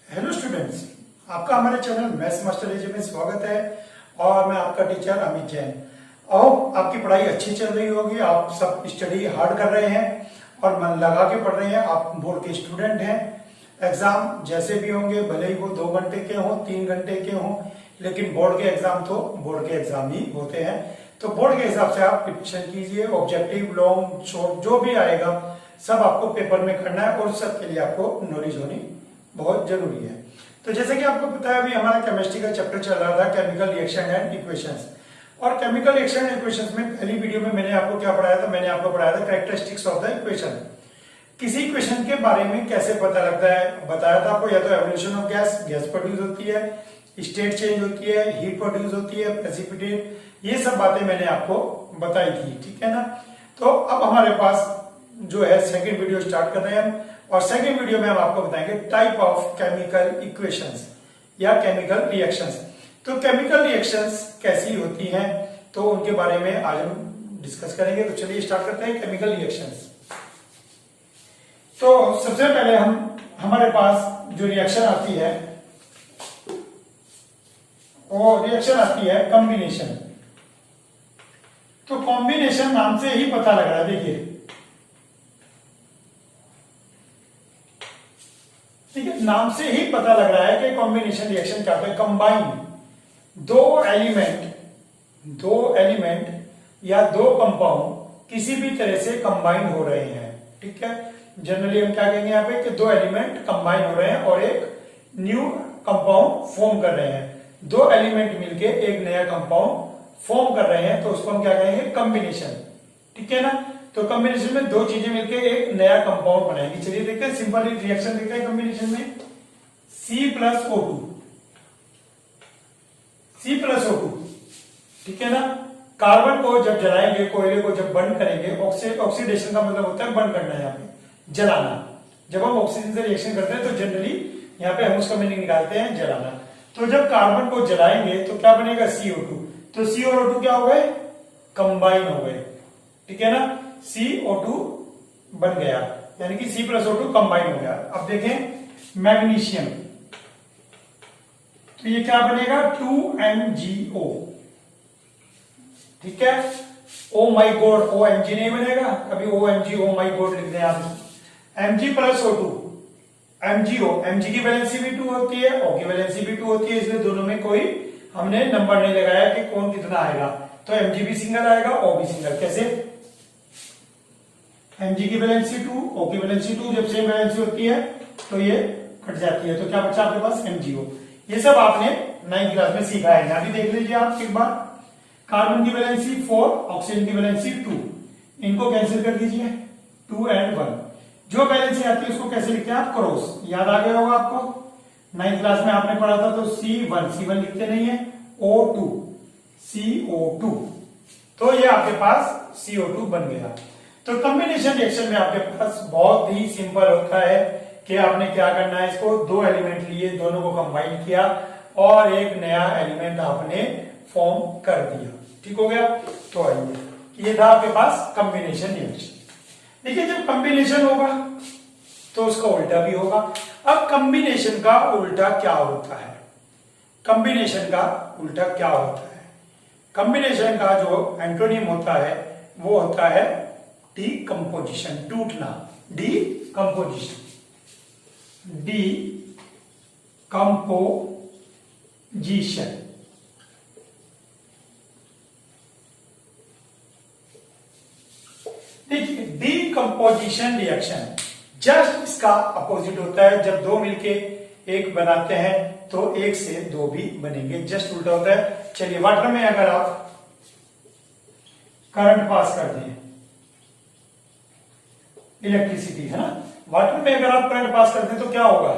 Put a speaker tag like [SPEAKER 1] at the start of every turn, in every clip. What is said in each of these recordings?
[SPEAKER 1] Hello students, आपका हमारे channel maths master एजे में स्वागत है और मैं आपका टीचर अमित जैन। और आपकी पढ़ाई अच्छी चल रही होगी, आप सब स्टडी हार्ड कर रहे हैं और मन लगा के पढ़ रहे हैं। आप बोर्ड के स्टूडेंट हैं। एग्जाम जैसे भी होंगे, भले ही वो 2 घंटे के हों, 3 घंटे के हों, लेकिन बोर्ड के एग्जाम तो बोर्ड के एग्जाम ही होते हैं। तो बोर्ड के हिसाब से आप प्रिपरेशन कीजिए। ऑब्जेक्टिव, लॉन्ग, शॉर्ट जो भी आएगा सब आपको पेपर में करना है और सबके लिए आपको नॉलेज होनी बहुत जरूरी है। तो जैसे कि आपको पता है, अभी हमारा केमिस्ट्री का चैप्टर चल रहा था, केमिकल रिएक्शन एंड इक्वेशंस। और केमिकल रिएक्शन एंड इक्वेशंस में पहली वीडियो में मैंने आपको क्या पढ़ाया था? मैंने आपको पढ़ाया था कैरेक्टरिस्टिक्स ऑफ द इक्वेशन। किसी इक्वेशन के बारे में कैसे पता लगता है बताया था आपको। या तो evolution of gas, gas produce होती है, स्टेट चेंज होती है, हीट प्रोड्यूस होती है, प्रेसिपिटेट, ये सब बातें मैंने आपको बताई थी, ठीक है ना। तो अब हमारे पास जो है सेकंड वीडियो स्टार्ट कर रहे हैं हम, और सेकंड वीडियो में हम आपको बताएंगे टाइप ऑफ केमिकल इक्वेशंस या केमिकल रिएक्शंस। तो केमिकल रिएक्शंस कैसी होती हैं, तो उनके बारे में आज हम डिस्कस करेंगे। तो चलिए स्टार्ट करते हैं केमिकल रिएक्शंस। तो सबसे पहले हमारे पास जो रिएक्शन आती है वो रिएक्शन आती है कॉम्बिनेशन। तो कॉम्बिनेशन नाम से ही पता लग रहा है, देखिए ठीक है, नाम से ही पता लग रहा है कि कॉम्बिनेशन रिएक्शन क्या होता है। कंबाइन दो एलिमेंट या दो कंपाउंड किसी भी तरह से कंबाइन हो रहे हैं, ठीक है। जनरली हम क्या कहेंगे यहाँ पे कि दो एलिमेंट कंबाइन हो रहे हैं और एक न्यू कंपाउंड फॉर्म कर रहे हैं। दो एलिमेंट मिलके एक नया कंपाउंड फॉर्म कर रहे हैं, तो उसको हम क्या कहेंगे? कॉम्बिनेशन, ठीक है ना। तो कॉम्बिनेशन में दो चीजें मिलकर एक नया कंपाउंड बनाएंगी। चलिए देखते हैं, सिंपल रिएक्शन देखते हैं कॉम्बिनेशन में। C+O2, ठीक है ना। कार्बन को जब जलाएंगे, कोयले को जब बर्न करेंगे, ऑक्सीडेशन का मतलब होता है बर्न करना, यहाँ पे जलाना। जब हम ऑक्सीजन से रिएक्शन करते हैं तो जनरली यहाँ पे हम उसका मीनिंग निकालते हैं जलाना। तो जब कार्बन को जलाएंगे तो क्या बनेगा? CO2। तो C और O2 क्या हो गए? कंबाइन हो गए, ठीक है ना। CO2 बन गया, यानी कि C+O2 कंबाइन हो गया। अब देखें मैग्नीशियम, तो ये क्या बनेगा? 2MgO, ठीक है। ओ माई गॉड, OMG नहीं बनेगा, कभी OMG ओ माई गॉड लिख दें आप। Mg+O2 MgO, Mg की वैलेंसी भी 2 होती है, O की वैलेंसी भी 2 होती है, इसलिए दोनों में कोई हमने नंबर नहीं लगाया कि कौन कितना आएगा। तो Mg भी सिंगल आएगा, O भी सिंगल। कैसे? Mg की वैलेंसी 2, O की वैलेंसी 2, जब सेम वैलेंसी होती है तो ये कट जाती है, तो क्या बचा आपके पास? MgO। ये सब आपने 9th क्लास में सीखा है। यहां भी देख लीजिए आप एक बार। कार्बन की वैलेंसी 4, ऑक्सीजन की वैलेंसी 2, इनको कैंसिल कर दीजिए, 2 and 1। जो वैलेंसी आती है उसको कैसे लिखते हैं आप? क्रॉस। याद आ गया होगा आपको, 9th क्लास में आपने पढ़ा था। तो C1 लिखते नहीं है, O2 CO2, तो ये आपके पास CO2 बन गया। तो कॉम्बिनेशन रिएक्शन में आपके पास बहुत ही सिंपल होता है कि आपने क्या करना है, इसको दो एलिमेंट लिए, दोनों को कंबाइन किया और एक नया एलिमेंट आपने फॉर्म कर दिया, ठीक हो गया। तो आइए, ये था आपके पास कॉम्बिनेशन रिएक्शन। देखिए, जब कॉम्बिनेशन होगा तो उसका उल्टा भी होगा। अब कॉम्बिनेशन का उल्टा क्या होता है? कॉम्बिनेशन का उल्टा क्या होता है? कॉम्बिनेशन का जो एंटोनिम होता है वो होता है डीकंपोजिशन, टूटना। Decomposition, decomposition. देखिए, डीकंपोजिशन रिएक्शन जस्ट इसका अपोजिट होता है। जब दो मिलके एक बनाते हैं तो एक से दो भी बनेंगे, जस्ट उल्टा होता है। चलिए, वाटर में अगर आप करंट पास कर दें, इलेक्ट्रिसिटी है ना, वाटर में अगर आप करंट पास करते हैं तो क्या होगा?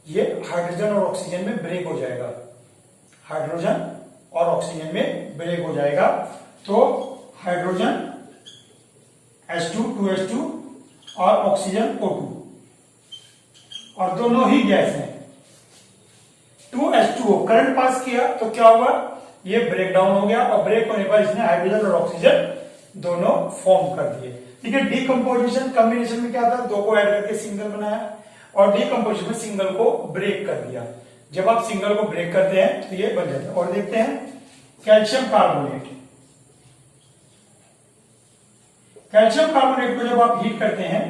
[SPEAKER 1] ये हाइड्रोजन और ऑक्सीजन में ब्रेक हो जाएगा, हाइड्रोजन और ऑक्सीजन में ब्रेक हो जाएगा। तो हाइड्रोजन H2 2H2 और ऑक्सीजन O2, और दोनों ही गैस हैं। 2H2O करंट पास किया तो क्या हुआ? ये ब्रेक डाउन हो गया, और ब्रेक होने पर इसने हाइड्रोजन और ऑक्सीजन दोनों फॉर्म कर दिए, ठीक है। डीकंपोजिशन कॉम्बिनेशन में क्या था? दो को ऐड करके सिंगल बनाया। और डीकम्पोजिशन में सिंगल को ब्रेक कर दिया। जब आप सिंगल को ब्रेक करते हैं तो ये बन जाता है। और देखते हैं कैल्शियम कार्बोनेट। कैल्शियम कार्बोनेट को जब आप हीट करते हैं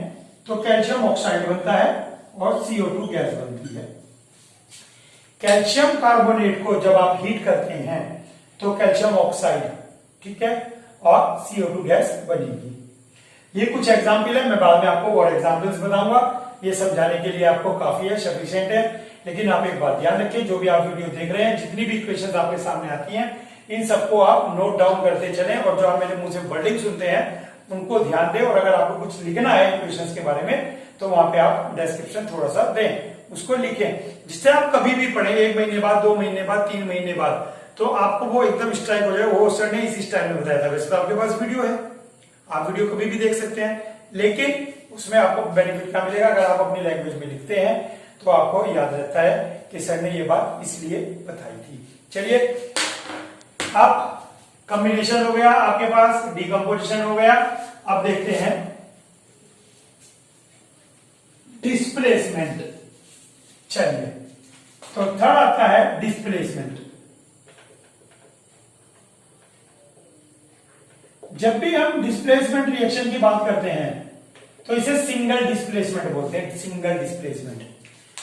[SPEAKER 1] तो कैल्शियम ऑक्साइड बनता है और CO2 गैस बनती है। कैल्शियम कार्बोनेट को जब आप हीट करते हैं तो कैल्शियम ऑक्साइड, ठीक है, और CO2 गैस बनेगी। ये कुछ एग्जाम्पल है, मैं बाद में आपको और एग्जाम्पल्स बताऊंगा। ये समझाने के लिए आपको काफी है, सफिशिएंट है। लेकिन आप एक बात ध्यान रखें, जो भी आप वीडियो देख रहे हैं, जितनी भी इक्वेशंस आपके सामने आती हैं, इन सबको आप नोट डाउन करते चलें और जो आप मेरे मुंह से वर्डिंग सुनते हैं उनको ध्यान दें। और अगर आपको कुछ लिखना है इक्वेशंस के बारे में तो वहां पे आप डिस्क्रिप्शन थोड़ा सा दें, उसको लिखें, जिससे आप कभी भी पढ़ें 1 महीने बाद, 2 महीने बाद, 3 महीने बाद, तो आपको वो एकदम स्ट्राइक हो जाए, वो सर ने इसी स्टाइल में बताया था। वैसे तो आपके पास वीडियो है, आप वीडियो कभी भी देख सकते हैं, लेकिन उसमें आपको बेनिफिट क्या मिलेगा, अगर आप अपनी लैंग्वेज में लिखते हैं तो आपको याद रहता है कि सर ने ये बात इसलिए बताई थी। चलिए, अब कॉम्बिनेशन हो गया आपके पास, डीकम्पोजिशन हो गया। अब देखते हैं डिस्प्लेसमेंट। चलिए, तो थर्ड आता है डिस्प्लेसमेंट। जब भी हम डिस्प्लेसमेंट रिएक्शन की बात करते हैं तो इसे सिंगल डिस्प्लेसमेंट बोलते हैं। सिंगल डिस्प्लेसमेंट,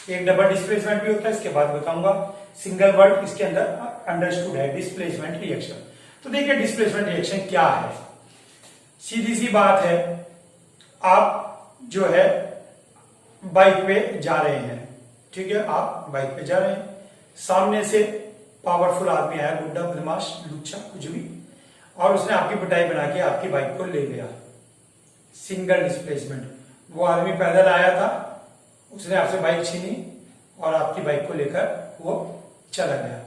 [SPEAKER 1] एक डबल डिस्प्लेसमेंट भी होता है, इसके बाद बताऊंगा। सिंगल वर्ड इसके अंदर अंडरस्टूड है, डिस्प्लेसमेंट रिएक्शन। तो देखिए डिस्प्लेसमेंट रिएक्शन क्या है। सीधी सी बात है, आप जो है बाइक पे जा रहे हैं, ठीक है, आप बाइक पे जा रहे हैं, सामने से पावरफुल आदमी आया, गुड्डा, बदमाश, लुच्चा, कुछ भी, और उसने आपकी पिटाई बना के आपकी बाइक को ले गया। Single displacement. वो आदमी पैदल आया था, उसने आपसे बाइक छीनी और आपकी बाइक को लेकर वो चला गया।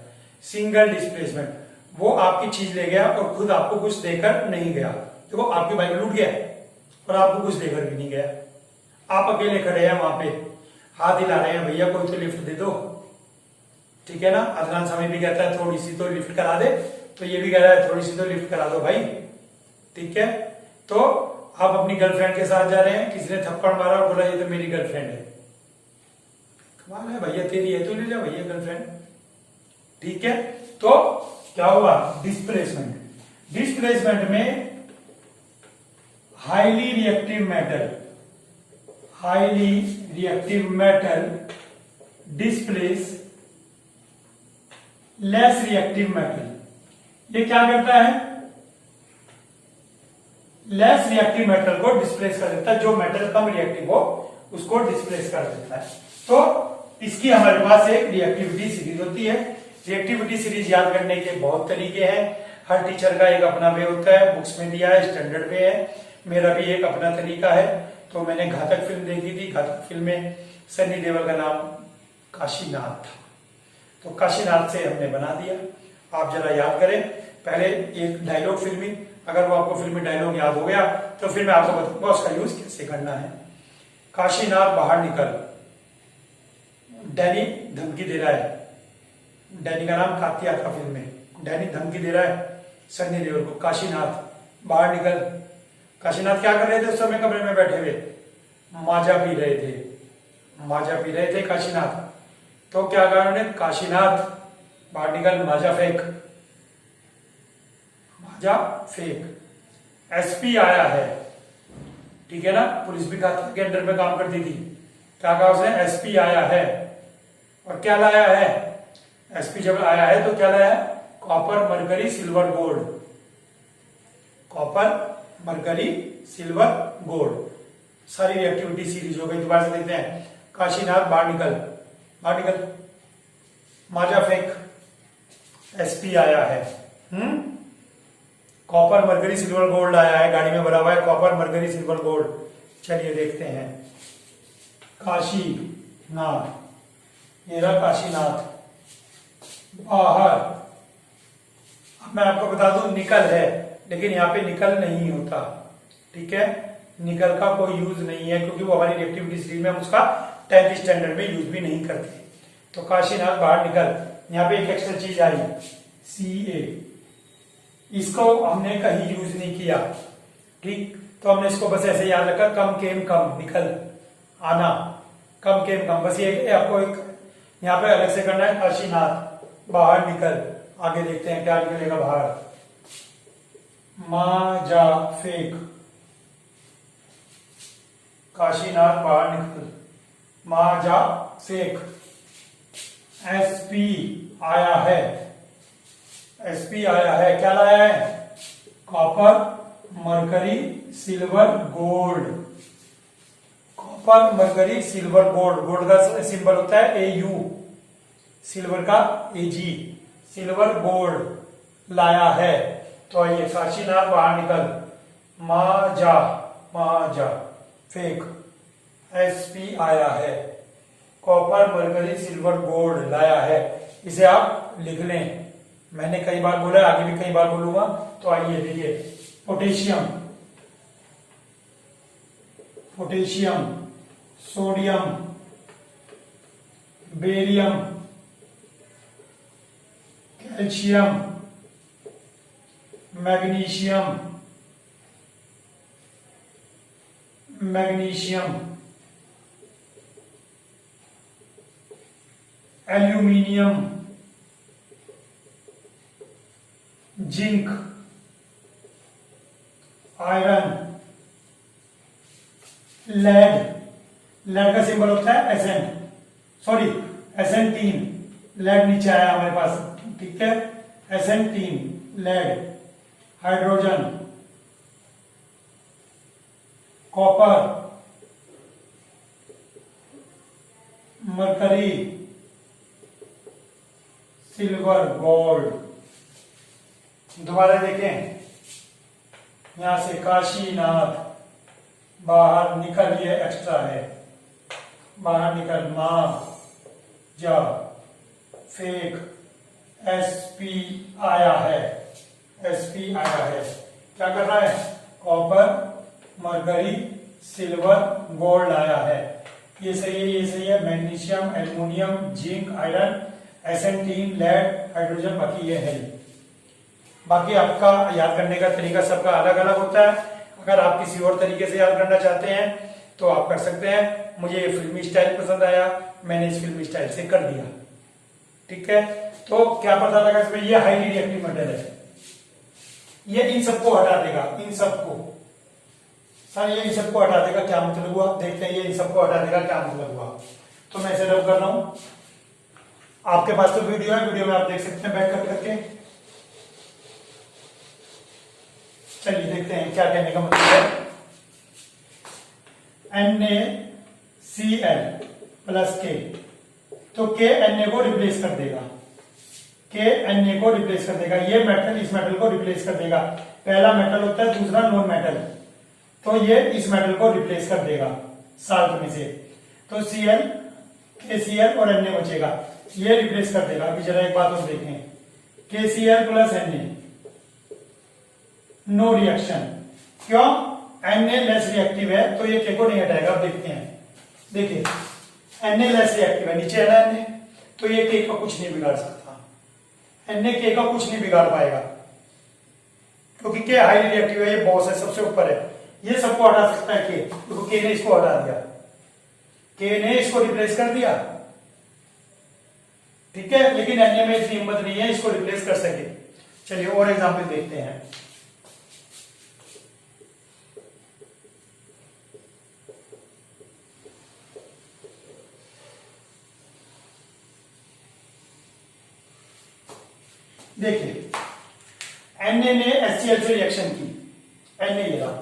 [SPEAKER 1] सिंगल डिस्प्लेसमेंट, वो आपकी चीज ले गया और खुद आपको कुछ देकर नहीं गया। तो वो आपकी बाइक लूट गया और आपको कुछ देकर भी नहीं गया। आप अकेले खड़े हैं वहां पे, हाथ हिला रहे हैं, भैया कोई तो लिफ्ट दे दो, ठीक है ना। अदनान सामी भी कहता है थोड़ी सी तो लिफ्ट करा दे, तो ये भी कह रहा है थोड़ी सी तो लिफ्ट करा दो भाई, ठीक है। तो आप अपनी गर्लफ्रेंड के साथ जा रहे हैं, किसी ने थप्पड़ मारा और बोला ये तो मेरी गर्लफ्रेंड है। कमाल है भैया, तेरी है तो ले जा भैया गर्लफ्रेंड, ठीक है। तो क्या हुआ, डिस्प्लेसमेंट। डिस्प्लेसमेंट में highly reactive metal displace less reactive metal. ये क्या करता है, लेस रिएक्टिव मेटल को डिस्प्लेस कर देता है। जो मेटल कम रिएक्टिव हो उसको डिस्प्लेस कर देता है। तो इसकी हमारे पास एक रिएक्टिविटी सीरीज होती है। रिएक्टिविटी सीरीज याद करने के बहुत तरीके हैं, हर टीचर का एक अपना वे होता है, बुक्स में दिया है, स्टैंडर्ड वे है, मेरा भी एक अपना तरीका है। तो मैंने घातक फिल्म देखी थी, घातक फिल्म में सनी देओल का नाम काशीनाथ था, तो काशीनाथ से हमने बना दिया। आप जरा याद करें, पहले एक डायलॉग फिल्मी, अगर वो आपको फिल्मी डायलॉग याद हो गया तो फिर मैं आपको बताऊंगा उसका यूज कैसे करना है। काशीनाथ बाहर निकल, डैनी धमकी दे रहा है, डैनी का नाम कातिया था फिल्म में, डैनी धमकी दे रहा है सनी देओल को, काशीनाथ बाहर निकल। काशीनाथ क्या कर रहे थे उस समय, कमरे में बैठे हुए माजा पी रहे थे, माजा पी रहे थे काशीनाथ। तो क्या कहा उन्होंने, काशीनाथ बाहर निकल, माजा फेंक, माजा फेंक। एसपी आया है, ठीक है ना, पुलिस भी के अंडर में काम करती थी। क्या कहा उसने, एसपी आया है, और क्या लाया है, एसपी जब आया है तो क्या लाया है, copper, mercury, silver, gold. Copper, mercury, silver, gold, सारी रिएक्टिविटी सीरीज हो गई। दोबारा से देखते हैं, काशीनाथ बाहर निकल, बाहर निकल, माजा फेंक, एसपी आया है, कॉपर, मरकरी, सिल्वर, गोल्ड आया है, गाड़ी में भरा हुआ है कॉपर, मरकरी, सिल्वर, गोल्ड। चलिए देखते हैं, काशीनाथ, ये रहा काशीनाथ बाहर। अब मैं आपको बता दूं निकल है, लेकिन यहाँ पे निकल नहीं होता, ठीक है, निकल का कोई यूज नहीं है, क्योंकि वो हमारी रिएक्टिविटी सीरीज में हम उसका 10th स्टैंडर्ड में यूज भी नहीं करते। तो काशीनाथ बाहर निकल, यहाँ पे एक एक्स्ट्रा चीज आई, CA, इसको हमने कहीं यूज नहीं किया, ठीक, तो हमने इसको बस ऐसे याद रखा, कम केम कम, निकल, आना, कम केम कम, बस ये आपको एक यहाँ पे अलग से करना है। काशीनाथ बाहर निकल, आगे देखते हैं क्या निकलेगा बाहर। मा जा फेंक, काशीनाथ बाहर निकल, मा जा फेंक। एसपी आया है, एसपी आया है, क्या लाया है? Copper mercury silver gold, copper mercury silver gold, gold का सिंबल होता है AU, सिल्वर का AG, सिल्वर गोल्ड लाया है। तो आइए, काशीनाथ बाहर निकल, मा जा फेंक, एसपी आया है, कॉपर मरकरी सिल्वर गोल्ड लाया है। इसे आप लिख लें, मैंने कई बार बोला, आगे भी कई बार बोलूंगा। तो आइए देखिए, potassium, potassium, sodium, barium, calcium, magnesium, magnesium, aluminium, zinc, iron, lead, lead का सिंबल होता है Sn, सॉरी SN3, लेड नीचे आया हमारे पास, ठीक है, SN3 lead, hydrogen, copper, mercury, silver gold. दोबारा देखें, यहां से काशीनाथ बाहर निकल, ये एक्स्ट्रा है, बाहर निकल, मा जा फेंक, एसपी आया है, एसपी आया है, क्या कर रहा है? कॉपर मरकरी सिल्वर गोल्ड आया है। ये सही है, ये सही है। Magnesium, aluminium, zinc, iron, SN3 lead, hydrogen, बाकी ये है। बाकी आपका याद करने का तरीका सबका अलग अलग होता है। अगर आप किसी और तरीके से याद करना चाहते हैं तो आप कर सकते हैं। मुझे ये फिल्मी स्टाइल पसंद आया, मैंने इस फिल्मी स्टाइल से कर दिया, ठीक है। तो क्या पता लगा इसमें? ये हाईली रिएक्टिव मेटल है, ये इन सबको हटा देगा, इन सबको सर, ये इन सबको हटा देगा। क्या मतलब हुआ? देखते हैं ये इन सबको हटा देगा, क्या मतलब हुआ। तो मैं इसे रब कर रहा हूं, आपके पास तो वीडियो है, वीडियो में आप देख सकते हैं बैक कर करके। चलिए देखते हैं क्या कहने का मतलब है। NaCl प्लस K, तो K Na को रिप्लेस कर देगा, K Na को रिप्लेस कर देगा। ये मेटल इस मेटल को रिप्लेस कर देगा। पहला मेटल होता है, दूसरा नॉन मेटल, तो ये इस मेटल को रिप्लेस कर देगा साल्ट में से। तो Cl, KCl और Na बचेगा, ये रिप्लेस कर देगा। अभी जरा एक बात और देखें, KCl plus Na, no reaction. क्यों? Na लेस रिएक्टिव है, तो ये K को नहीं हटाएगा। अब देखते हैं, देखिए Na लेस रिएक्टिव है, नीचे है ना Na, तो ये K का कुछ नहीं बिगाड़ सकता। Na K का कुछ नहीं बिगाड़ पाएगा, क्योंकि K हाईली रिएक्टिव है, ये बॉस है, सबसे ऊपर है, ये सबको हटा सकता है K, क्योंकि K ने इसको हटा दिया, K ने इसको रिप्लेस कर दिया, ठीक है। लेकिन Na में इतनी हिम्मत नहीं है इसको रिप्लेस कर सके। चलिए और एग्जाम्पल देखते हैं। देखिए, Na ने HCl से रिएक्शन की, Na ये रहा,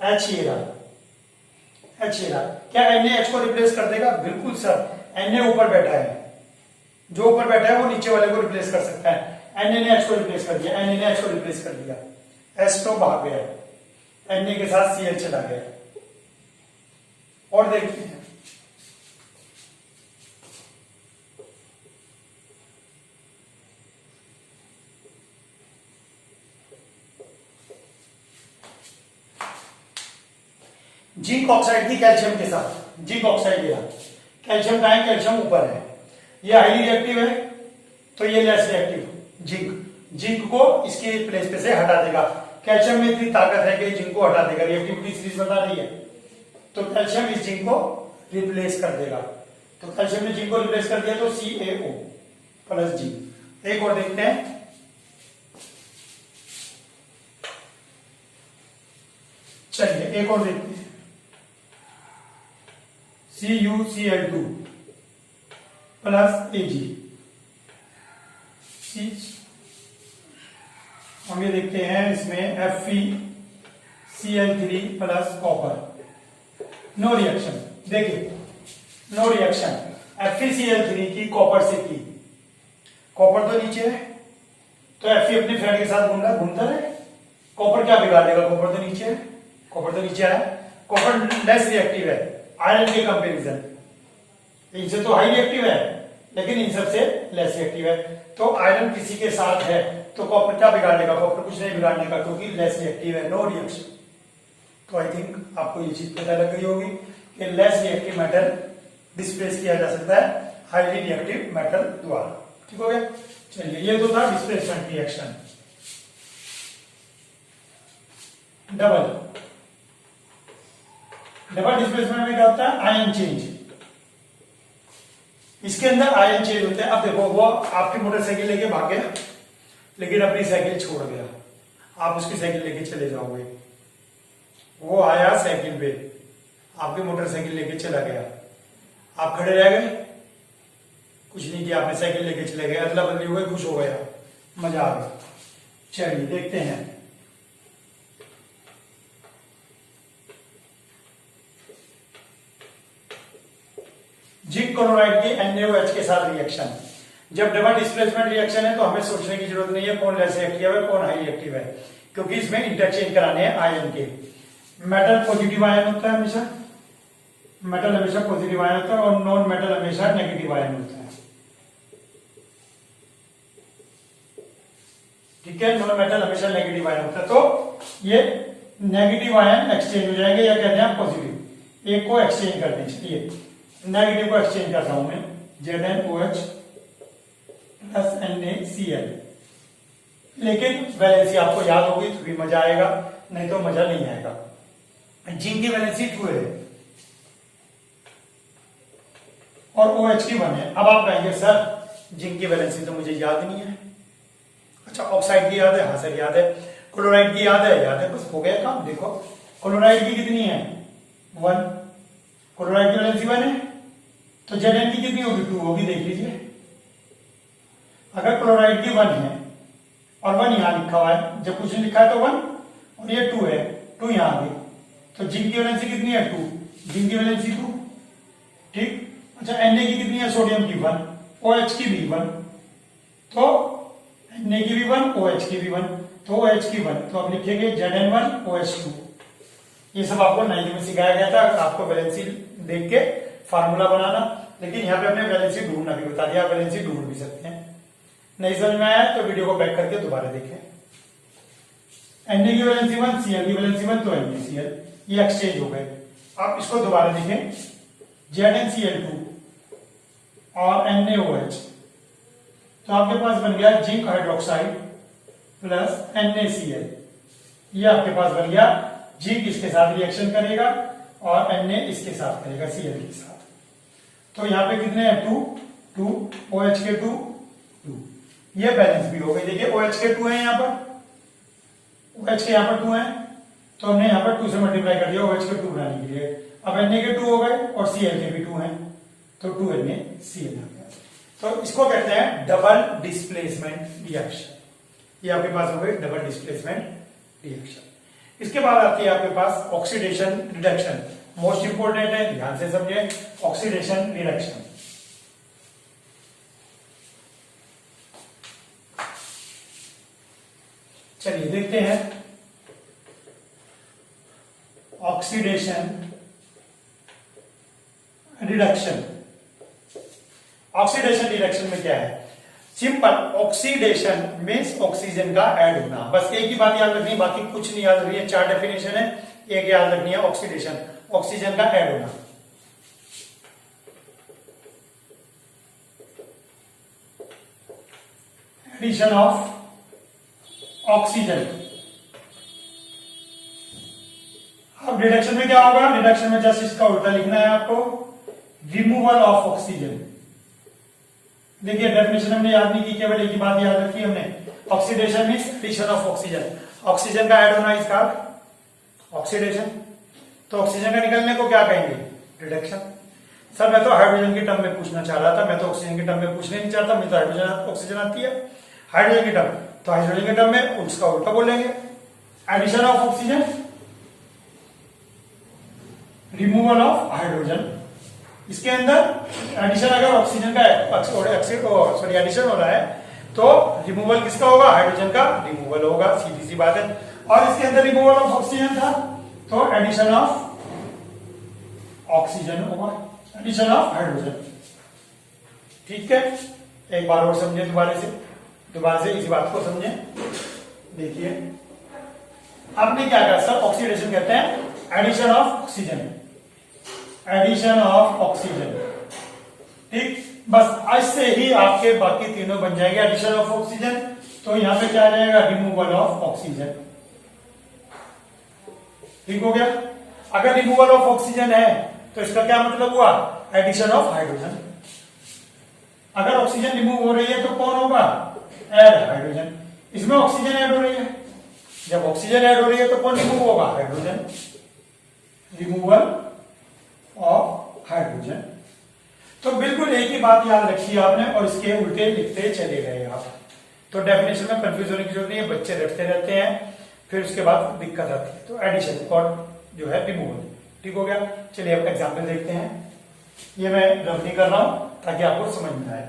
[SPEAKER 1] H ये रहा, H ये रहा। क्या Na H को रिप्लेस कर देगा? बिल्कुल सर, Na ऊपर बैठा है, जो ऊपर बैठा है वो नीचे वाले को रिप्लेस कर सकता है। Na ने H को रिप्लेस कर दिया, Na ने H को रिप्लेस कर दिया, H तो भाग गया, Na के साथ Cl चला गया। और देखते हैं, जिंक ऑक्साइड की कैल्शियम के साथ, जिंक ऑक्साइड लिया, कैल्शियम कहां है? कैल्शियम ऊपर है, ये हाईली रिएक्टिव है, तो ये लेस रिएक्टिव। जिंक, जिंक को इसके प्लेस पे से हटा देगा। कैल्शियम में इतनी ताकत है कि जिंक को हटा देगा, रिएक्टिविटी सीरीज बता रही है, तो कैल्शियम इस जिंक को रिप्लेस कर देगा। तो कैल्शियम ने जिंक को रिप्लेस कर दिया तो CaO प्लस जी। एक और देखते हैं, चलिए एक और देखते हैं, CuCl2 प्लस Ag। हम ये देखते हैं इसमें FeCl3 plus copper, no reaction. देखिए नो रिएक्शन, FeCl3 की कॉपर से की, कॉपर तो नीचे है तो Fe अपने फ्रेंड के साथ घूमता रहे, कॉपर क्या बिगाड़ देगा, कॉपर तो नीचे है, कॉपर तो नीचे आया, कॉपर लेस रिएक्टिव है आयरन के कंपैरिजन, इनसे तो हाई रिएक्टिव है लेकिन इन सबसे लेस रिएक्टिव है। तो आयरन किसी के साथ है तो कॉपर क्या बिगाड़ देगा, कॉपर कुछ नहीं बिगाड़ने का क्योंकि लेस रिएक्टिव है, नो रिएक्शन। तो आई थिंक आपको ये चीज पता लग गई होगी कि लेस रिएक्टिव मेटल डिस्प्लेस किया जा सकता है हाईली रिएक्टिव मेटल द्वारा। ठीक हो गया। चलिए ये तो था डिस्प्लेसमेंट रिएक्शन। डबल डिस्प्लेसमेंट में क्या होता है, आयन चेंज। इसके अंदर आयन चेंज होते हैं। अब देखो वो आपकी मोटरसाइकिल लेके भाग गया लेकिन अपनी साइकिल छोड़ गया, आप उसकी साइकिल लेके चले जाओगे, वो आया साइकिल पे आपकी मोटरसाइकिल लेके चला गया, आप खड़े रह गए, कुछ नहीं किया, आपने साइकिल लेके चले गए, अदला बदली हो गई, खुश हो गया, मजा आ गया। चलिए देखते हैं, जिंक क्लोराइड की NaOH के साथ रिएक्शन। जब डबल डिस्प्लेसमेंट रिएक्शन है तो हमें सोचने की जरूरत नहीं है कौन लेस रिएक्टिव है कौन हाई रिएक्टिव है, क्योंकि इसमें इंटरचेंज कराने हैं आयन के। मेटल पॉजिटिव आयन होता है हमेशा, मेटल हमेशा पॉजिटिव आयन होता है और नॉन मेटल हमेशा नेगेटिव आयन होता है। ठीक है, नॉन मेटल हमेशा नेगेटिव आयन होता है। तो ये नेगेटिव आयन एक्सचेंज हो जाएंगे या कहते हैं पॉजिटिव, एक को एक्सचेंज कर दीजिए, नेगेटिव को एक्सचेंज कर रहा हूं मैं, ZnOH प्लस NaCl। लेकिन वैलेंसी आपको याद होगी तो भी मजा आएगा, नहीं तो मजा नहीं आएगा। जिंक की वैलेंसी 2 है और OH की 1 है। अब आप कहेंगे सर जिंक की वैलेंसी तो मुझे याद नहीं है। अच्छा ऑक्साइड की याद है, हाँ सर याद है। क्लोराइड की याद है, बस हो गया काम। देखो क्लोराइड की कितनी है, 1, क्लोराइड की वैलेंसी 1 है, तो Zn की कितनी होगी, 2 होगी। देख लीजिए अगर क्लोराइड की 1 है और 1 यहां लिखा हुआ है, जब कुछ नहीं लिखा है तो 1 और ये 2 है, 2 यहां आ गई, तो जिंक की वैलेंसी कितनी है, 2, जिंक की वैलेंसी 2। ठीक। अच्छा Na की कितनी है, सोडियम की 1, OH की भी 1, तो Na की भी 1, OH की भी 1, तो OH की 1, तो अब लिखेंगे Zn1 OH2। ये सब आपको 9th में सिखाया गया था, आपको वैलेंसी देख के फार्मूला बनाना, लेकिन यहाँ पे हमने वैलेंसी ढूंढना भी बता दिया, वैलेंसी ढूंढ भी सकते हैं। नहीं समझ में आया तो वीडियो को बैक करके दोबारा देखें। Na की वैलेंसी 1, Cl की वैलेंसी 1, तो NaCl, ये एक्सचेंज हो गए। आप इसको दोबारा देखें, ZnCl2 और NaOH, तो आपके पास बन गया जिंक हाइड्रोक्साइड प्लस NaCl। ये आपके पास बन गया, जिंक इसके साथ रिएक्शन करेगा और Na इसके साथ करेगा, Cl के साथ। तो यहाँ पे कितने हैं, 2, OH के 2, ये बैलेंस भी हो गई। देखिए OH के 2 है यहाँ पर, OH के यहाँ पर 2 है, तो हमने यहाँ पर 2 से मल्टीप्लाई कर दिया OH के 2 बनाने के लिए। अब Na के 2 हो गए और Cl के भी 2 हैं, तो 2NaCl आ गया। तो इसको कहते हैं डबल डिस्प्लेसमेंट रिएक्शन। ये आपके पास हो गई डबल डिस्प्लेसमेंट रिएक्शन। इसके बाद आती है आपके पास ऑक्सीडेशन रिडक्शन, मोस्ट इंपोर्टेंट है, ध्यान से समझे। ऑक्सीडेशन रिडक्शन, चलिए देखते हैं ऑक्सीडेशन रिडक्शन। ऑक्सीडेशन रिडक्शन में क्या है, सिंपल, ऑक्सीडेशन मीन्स ऑक्सीजन का ऐड होना। बस एक ही बात याद रखनी, बाकी कुछ नहीं याद रखनी है। 4 डेफिनेशन है, एक याद रखनी है, ऑक्सीडेशन, ऑक्सीजन का ऐड होना। Addition of oxygen. अब रिडक्शन में क्या होगा, रिडक्शन में जस्ट इसका उल्टा लिखना है आपको, रिमूवल ऑफ ऑक्सीजन। देखिए डेफिनेशन हमने याद नहीं की, केवल एक ही बात याद रखी हमने, oxidation means addition of oxygen. Oxygen का ऐड होना इसका ऑक्सीडेशन। तो ऑक्सीजन का निकलने को क्या कहेंगे? रिडक्शन। सर मैं तो हाइड्रोजन की टर्म में पूछना चाह रहा था, मैं तो ऑक्सीजन की टर्म में पूछना नहीं चाहता, मैं तो हाइड्रोजन ऑक्सीजन आती है हाइड्रोजन की टर्म, तो हाइड्रोजन की टर्म में उसका उल्टा बोलेंगे, addition of oxygen, removal of hydrogen. इसके अंदर एडिशन अगर ऑक्सीजन का सॉरी एडिशन हो रहा है तो रिमूवल किसका होगा? हाइड्रोजन का रिमूवल होगा, सीधी सी बात है। और इसके अंदर रिमूवल ऑफ ऑक्सीजन था तो एडिशन ऑफ ऑक्सीजन होगा, एडिशन ऑफ हाइड्रोजन। ठीक है, एक बार और समझे, दोबारा से इसी बात को समझे। देखिए आपने क्या कहा सर? ऑक्सीडेशन कहते हैं addition of oxygen, addition of oxygen. ठीक, बस आज से ही आपके बाकी तीनों बन जाएंगे एडिशन ऑफ ऑक्सीजन। तो यहां पे क्या आ जाएगा? Removal of oxygen. ठीक हो गया। अगर रिमूवल ऑफ ऑक्सीजन है तो इसका क्या मतलब हुआ? Addition of hydrogen. अगर ऑक्सीजन रिमूव हो रही है तो कौन होगा? Add hydrogen. इसमें ऑक्सीजन ऐड हो रही है, जब ऑक्सीजन ऐड हो रही है तो कौन रिमूव होगा? Hydrogen, removal of hydrogen. तो बिल्कुल एक ही बात याद रखी आपने और इसके उल्टे लिखते चले गए आप। तो डेफिनेशन में कंफ्यूज होने की जरूरत नहीं है, बच्चे रटते रहते हैं फिर उसके बाद दिक्कत आती है। तो एडिशन और जो है रिमूवल। ठीक हो गया। चलिए अब एग्जाम्पल देखते हैं। ये मैं रफ नहीं कर रहा हूं ताकि आपको समझ में आए।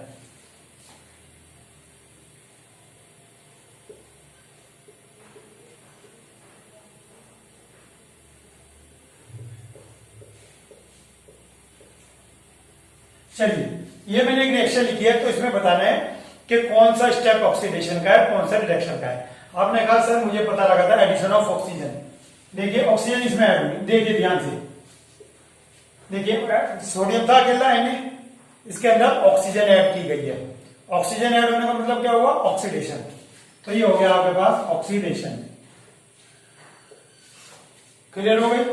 [SPEAKER 1] चलिए ये मैंने एक रिएक्शन लिखी है तो इसमें बताना है कि कौन सा स्टेप ऑक्सीडेशन का है, कौन सा रिडक्शन का है। आपने कहा सर मुझे पता लगा था एडिशन ऑफ ऑक्सीजन। देखिए ऑक्सीजन इसमें ऐड हुई, देखिए ध्यान से, देखिए सोडियम था अकेला Na, इसके अंदर ऑक्सीजन ऐड की गई है। ऑक्सीजन ऐड होने का मतलब क्या हुआ? ऑक्सीडेशन। तो ये हो गया आपके पास ऑक्सीडेशन। क्लियर हो गई।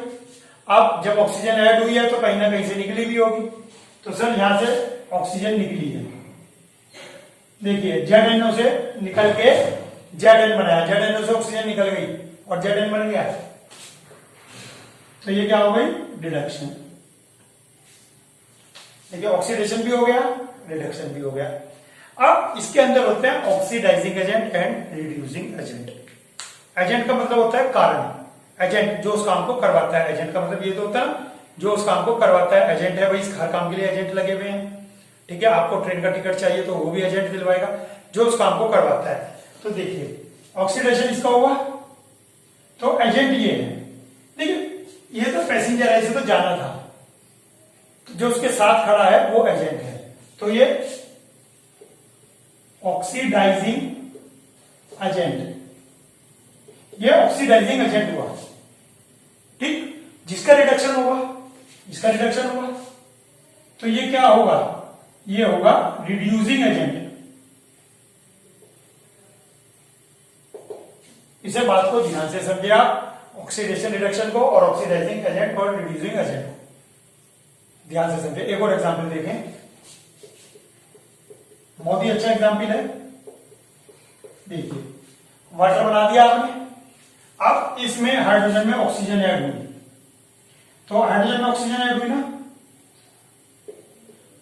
[SPEAKER 1] अब जब ऑक्सीजन ऐड हुई है तो कहीं ना कहीं से निकली भी होगी, तो सर यहां से ऑक्सीजन निकली है। देखिए ZNO से निकल के Zn बनाया, ZNO से ऑक्सीजन निकल गई और Zn बन गया, तो ये क्या हो गई? रिडक्शन। देखिए ऑक्सीडेशन भी हो गया, रिडक्शन भी हो गया। अब इसके अंदर होते हैं oxidising agent and reducing agent. Agent का मतलब होता है कारण, एजेंट जो उस काम को करवाता है। एजेंट का मतलब ये तो होता है जो उस काम को करवाता है। एजेंट है भाई, हर काम के लिए एजेंट लगे हुए हैं। ठीक है, आपको ट्रेन का टिकट चाहिए तो वो भी एजेंट दिलवाएगा जो उस काम को करवाता है। तो देखिए ऑक्सीडेशन इसका हुआ तो एजेंट ये है। देखिए ये तो पैसेंजर है, इसे तो जाना था, तो जो उसके साथ खड़ा है वो एजेंट है। तो ये ऑक्सीडाइजिंग एजेंट, ये ऑक्सीडाइजिंग एजेंट हुआ। ठीक, जिसका रिडक्शन होगा, जिसका रिडक्शन होगा तो ये क्या होगा? ये होगा रिड्यूसिंग एजेंट। इसे बात को ध्यान से समझे आप, ऑक्सीडेशन रिडक्शन को और ऑक्सीडाइजिंग एजेंट और रिड्यूसिंग एजेंट को ध्यान से समझे। एक और एग्जांपल देखें, बहुत ही अच्छा एग्जांपल है। देखिए वाटर बना दिया आपने, अब इसमें हाइड्रोजन में ऑक्सीजन ऐड हुई, तो हाइड्रोजन में ऑक्सीजन ऐड हुई ना,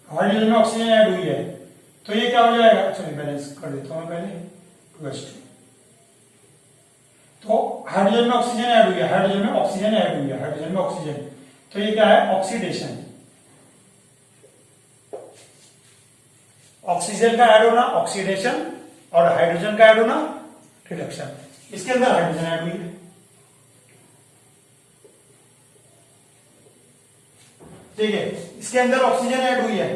[SPEAKER 1] हाइड्रोजन में ऑक्सीजन ऐड हुई है तो ये क्या हो जाएगा? चलिए बैलेंस कर देता हूं पहले। तो हाइड्रोजन में ऑक्सीजन ऐड हुई है, हाइड्रोजन में ऑक्सीजन ऐड हुई है, हाइड्रोजन में ऑक्सीजन, तो ये क्या है? ऑक्सीडेशन। ऑक्सीजन का ऐड होना ऑक्सीडेशन और हाइड्रोजन का ऐड होना रिडक्शन। इसके अंदर हाइड्रोजन ऐड हुई है, ठीक है, इसके अंदर ऑक्सीजन ऐड हुई है,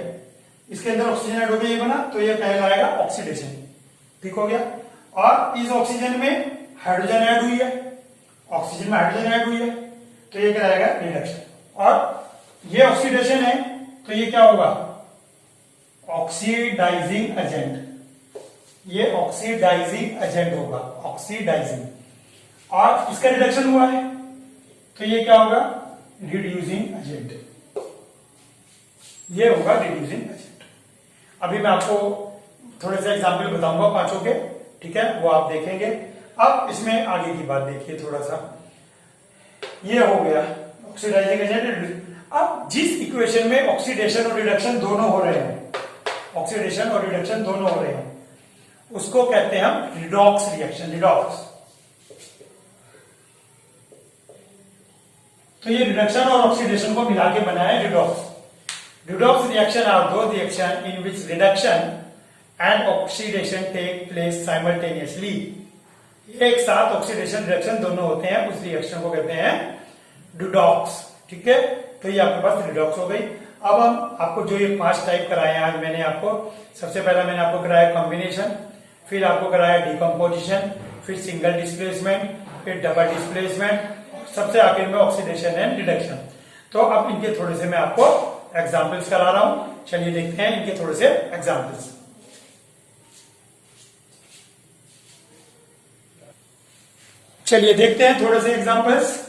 [SPEAKER 1] इसके अंदर ऑक्सीजन ऐड हो गई, ये बना, तो ये कहलाएगा ऑक्सीडेशन। ठीक हो गया। और इस ऑक्सीजन में हाइड्रोजन ऐड हुई है, ऑक्सीजन में हाइड्रोजन ऐड हुई है, तो ये कहलाएगा रिडक्शन। और ये ऑक्सीडेशन है तो ये क्या होगा? Oxidising agent. ये ऑक्सीडाइजिंग एजेंट होगा, ऑक्सीडाइजिंग। और इसका रिडक्शन हुआ है तो ये क्या होगा? Reducing agent. ये होगा रिड्यूसिंग एजेंट। अभी मैं आपको थोड़े से एग्जाम्पल बताऊंगा पांचों के, ठीक है, वो आप देखेंगे। अब इसमें आगे की बात देखिए थोड़ा सा, ये हो गया ऑक्सीडाइजिंग एजेंट। अब जिस इक्वेशन में ऑक्सीडेशन और रिडक्शन दोनों हो रहे हैं, ऑक्सीडेशन और रिडक्शन दोनों हो रहे हैं, उसको कहते हैं हम रिडॉक्स रिएक्शन, रिडॉक्स। तो ये रिडक्शन और ऑक्सीडेशन को मिला के बना है redox. Redox reaction are those reaction in which reduction and oxidation take place simultaneously. एक साथ ऑक्सीडेशन रिडक्शन दोनों होते हैं, उस रिएक्शन को कहते हैं रिडॉक्स, ठीक है। तो ये आपके पास रिडॉक्स हो गई। अब हम आपको जो ये 5 टाइप कराए हैं आज मैंने आपको, सबसे पहला मैंने आपको कराया कॉम्बिनेशन, फिर आपको कराया डिकम्पोजिशन, फिर सिंगल डिस्प्लेसमेंट, फिर डबल डिस्प्लेसमेंट, सबसे आखिर में ऑक्सीडेशन एंड रिडक्शन। तो अब इनके थोड़े से मैं आपको एग्जाम्पल्स करा रहा हूं, चलिए देखते हैं इनके थोड़े से एग्जाम्पल्स। चलिए देखते हैं थोड़े से एग्जाम्पल्स।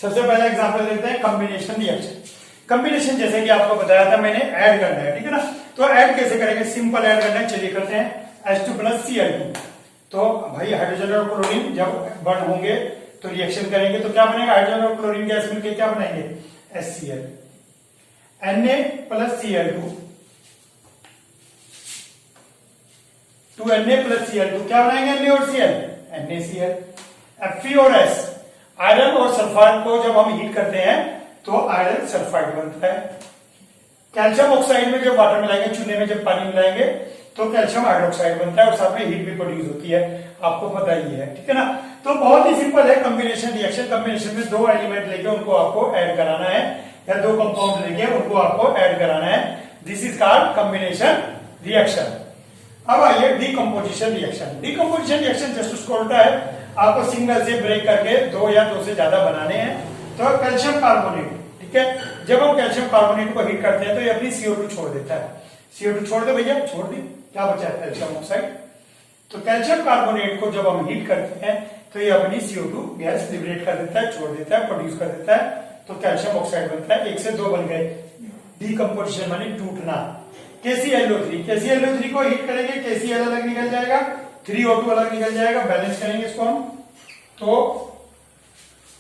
[SPEAKER 1] सबसे पहला एग्जाम्पल देखते हैं कॉम्बिनेशन रिएक्शन। कॉम्बिनेशन जैसे कि आपको बताया था मैंने, ऐड करना है, ठीक है ना। तो ऐड कैसे करेंगे, सिंपल ऐड करना है। चलिए करते हैं H2 प्लस Cl2। तो भाई हाइड्रोजन और क्लोरीन जब बर्न होंगे तो रिएक्शन करेंगे तो क्या बनेगा, हाइड्रोजन और क्लोरीन गैस मिलकर क्या बनाएंगे, HCl। Na plus Cl2, 2Na plus Cl2 क्या बनाएंगे, Na और Cl, NaCl। Fe और S, आयरन और सल्फाइड को जब हम हीट करते हैं तो आयरन सल्फाइड बनता है। कैल्शियम ऑक्साइड में जब वाटर मिलाएंगे, चूने में जब पानी मिलाएंगे तो कैल्शियम हाइड्रोक्साइड बनता है और साथ में हीट भी प्रोड्यूस होती है, आपको पता ही है, ठीक है ना। तो बहुत ही सिंपल है कॉम्बिनेशन रिएक्शन। कॉम्बिनेशन में 2 एलिमेंट लेके उनको आपको ऐड कराना है, या 2 कंपाउंड लेके उनको आपको ऐड कराना है। This is called combination reaction. अब आइए decomposition reaction. Decomposition reaction just उसको उल्टा है, आपको सिंगल से ब्रेक करके 2 या 2 से ज्यादा बनाने हैं। तो कैल्शियम कार्बोनेट, ठीक है, जब हम कैल्शियम कार्बोनेट को हीट करते हैं तो ये अपनी CO2 छोड़ देता है। CO2 छोड़ दे भैया, छोड़ दी, क्या बचा है, कैल्शियम ऑक्साइड। तो कैल्शियम कार्बोनेट को जब हम हीट करते हैं तो ये अपनी CO2 गैस लिबरेट कर देता है, छोड़ देता है, प्रोड्यूस कर देता है, तो कैल्शियम ऑक्साइड बनता है। 1 से 2 बन गए। डिकम्पोजिशन मानी टूटना। KClO3 को हीट करेंगे, KCl अलग निकल जाएगा, 3O2 अलग निकल जाएगा। बैलेंस करेंगे इसको हम, तो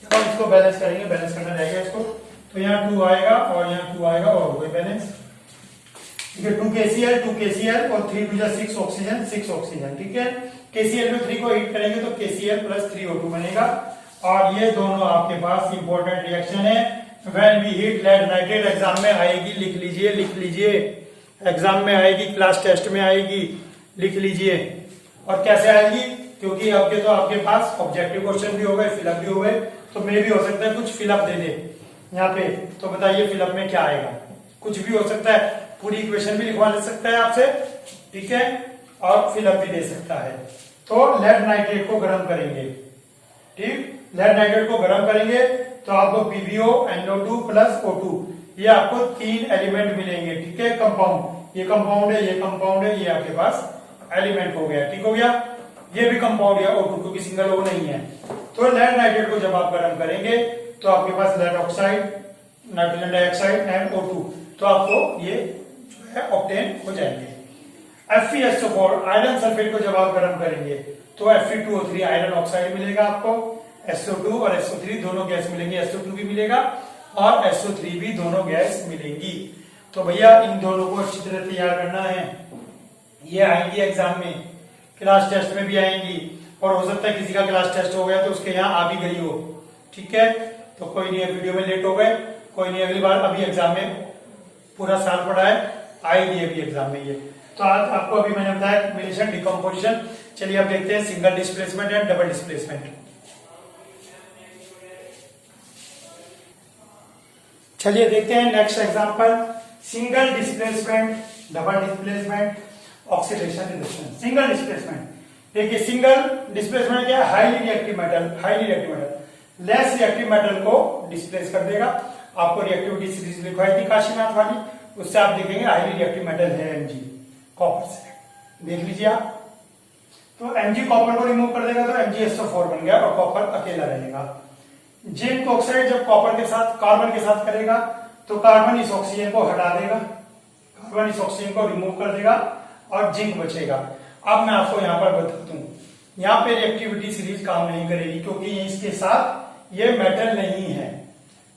[SPEAKER 1] जब हम इसको बैलेंस करेंगे, बैलेंस करना रहेगा इसको, तो यहाँ 2 आएगा और यहाँ 2 आएगा और हो गई बैलेंस, ठीक है। 2KCl और 3 2 6 ऑक्सीजन, 6 ऑक्सीजन, ठीक है। KClO3 को हीट करेंगे तो KCl प्लस 3O2 बनेगा। और ये दोनों आपके पास इंपॉर्टेंट रिएक्शन है। When we heat lead nitrate, exam में आएगी, लिख लीजिए, लिख लीजिए, एग्जाम में आएगी, क्लास टेस्ट में आएगी, लिख लीजिए। और कैसे आएगी, क्योंकि आपके तो आपके पास ऑब्जेक्टिव क्वेश्चन भी हो गए, फिलअप भी हो गए, तो मे भी हो सकता है कुछ फिलअप दे दे यहाँ पे, तो बताइए फिलअप में क्या आएगा, कुछ भी हो सकता है। पूरी इक्वेशन भी लिखवा ले सकता है आपसे, ठीक है, और फिलअप भी दे सकता है। तो लेड नाइट्रेट को गर्म करेंगे, ठीक, लेड नाइट्रेट को गर्म करेंगे तो आपको PbO NO2 प्लस O2, ये आपको 3 एलिमेंट मिलेंगे, ठीक है। कंपाउंड, ये कंपाउंड है, ये कंपाउंड है, ये आपके पास एलिमेंट हो गया, ठीक हो गया। ये भी कंपाउंड है O2, क्योंकि सिंगल O नहीं है। तो लेड नाइट्रेट को जब आप गर्म करेंगे तो आपके पास lead oxide, nitrogen dioxide and O2, तो आपको ये जो है ऑब्टेन हो जाएंगे। FeSO4 आयरन सल्फेट को जब आप गर्म करेंगे तो Fe2O3 आयरन ऑक्साइड मिलेगा आपको, SO2 और SO3 दोनों गैस मिलेंगे, SO2 भी मिलेगा और SO3 भी दोनों गैस मिलेंगी। तो भैया इन दोनों को अच्छी तरह तैयार करना है, ये आएंगी एग्जाम में, क्लास टेस्ट में भी आएंगी, और हो सकता है किसी का क्लास टेस्ट हो गया तो उसके यहाँ आ भी गई हो, ठीक है। तो कोई नहीं, वीडियो में लेट हो गए, कोई नहीं, अगली बार, अभी एग्जाम में पूरा साल पढ़ा है, आएगी अभी एग्जाम में ये। तो आज आपको अभी मैंने बताया कॉम्बिनेशन, डिकम्पोजिशन। चलिए अब देखते हैं single displacement and double displacement. चलिए देखते हैं next example, single displacement, double displacement, oxidation reduction. Single displacement, देखिए सिंगल डिस्प्लेसमेंट क्या है, highly reactive metal, highly reactive metal less reactive metal को डिस्प्लेस कर देगा। आपको रिएक्टिविटी सीरीज लिखवाई थी काशीनाथ वाली, उससे आप देखेंगे हाईली रिएक्टिव मेटल है Mg, कॉपर से, देख लीजिए आप। तो Mg कॉपर को रिमूव कर देगा तो MgSO4 बन गया और कॉपर अकेला रहेगा। जिंक ऑक्साइड जब कॉपर के साथ, कार्बन के साथ करेगा तो कार्बन इस ऑक्सीजन को हटा देगा, तुरंत इस ऑक्सीजन को रिमूव कर देगा और जिंक बचेगा। अब मैं आपको यहाँ पर बता दूं, यहाँ पे रिएक्टिविटी सीरीज काम नहीं करेगी क्योंकि इसके साथ ये मेटल नहीं है।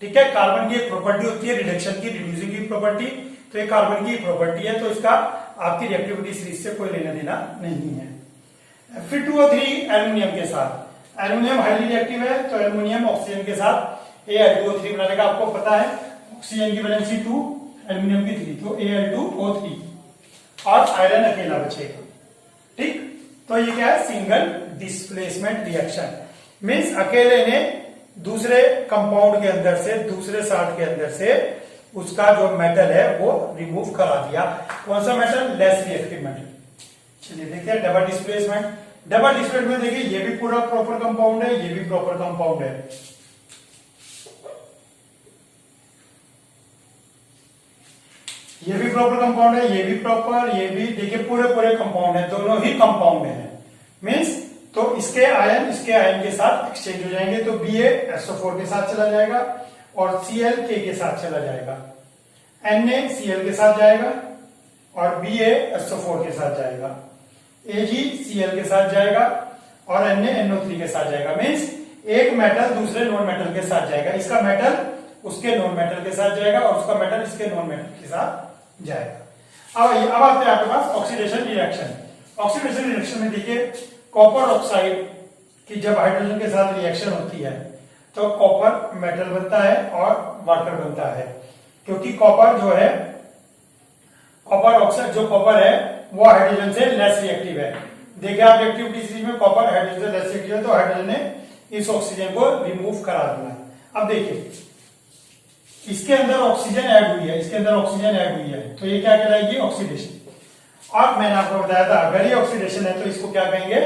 [SPEAKER 1] ठीक है, कार्बन की एक प्रॉपर्टी होती है रिडक्शन की, रिड्यूसिंग की प्रॉपर्टी, तो ये कार्बन की प्रॉपर्टी है, तो इसका आपकी रिएक्टिविटी सीरीज से कोई लेना देना नहीं है। Fe2O3 एल्यूमिनियम के साथ, एल्यूमिनियम हाईली रिएक्टिव है, तो एल्यूमिनियम ऑक्सीजन के साथ Al2O3 बनाने का आपको पता है, ऑक्सीजन की वैलेंसी 2, एल्यूमिनियम की 3, तो Al2O3 और आयरन अकेला बचेगा। ठीक, तो ये क्या है, सिंगल डिस्प्लेसमेंट रिएक्शन, मीन्स अकेले ने दूसरे कंपाउंड के अंदर से, दूसरे साल्ट के अंदर से उसका जो मेटल है वो रिमूव करा दिया। कौन सा मेटल, लेस रिएक्टिव मेटल। चलिए देखते हैं डबल डिस्प्लेसमेंट। डबल डिस्प्लेसमेंट देखिए, ये भी पूरा प्रॉपर कंपाउंड है, ये भी प्रॉपर कंपाउंड है, ये भी प्रॉपर कंपाउंड है, ये भी प्रॉपर, ये भी देखिए पूरे पूरे कंपाउंड है, दोनों ही कंपाउंड है। मीन्स तो इसके आयन के साथ एक्सचेंज हो जाएंगे, तो BaSO4 के साथ चला जाएगा और Cl के साथ चला जाएगा, NaCl के साथ जाएगा और BaSO4 के साथ जाएगा, AgCl के साथ जाएगा और NaNO3 के साथ जाएगा। मीन्स एक मेटल दूसरे नॉन मेटल के साथ जाएगा, इसका मेटल उसके नॉन मेटल के साथ जाएगा और उसका मेटल इसके नॉन मेटल के साथ जाएगा। अब आते हैं आपके पास ऑक्सीडेशन रिएक्शन। ऑक्सीडेशन रिएक्शन में देखिए, कॉपर ऑक्साइड की जब हाइड्रोजन के साथ रिएक्शन होती है तो कॉपर मेटल बनता है और वाटर बनता है, क्योंकि कॉपर जो है, कॉपर ऑक्साइड जो कॉपर है वो हाइड्रोजन से लेस रिएक्टिव है। देखिए आप रिएक्टिविटी सीरीज में कॉपर हाइड्रोजन से लेस रिएक्टिव है, तो हाइड्रोजन ने इस ऑक्सीजन को रिमूव करा दिया। अब देखिए इसके अंदर ऑक्सीजन ऐड हुई है, इसके अंदर ऑक्सीजन ऐड हुई है, तो ये क्या कहलाएगी, ऑक्सीडेशन। और मैंने आपको बताया था अगर ये ऑक्सीडेशन है तो इसको क्या कहेंगे,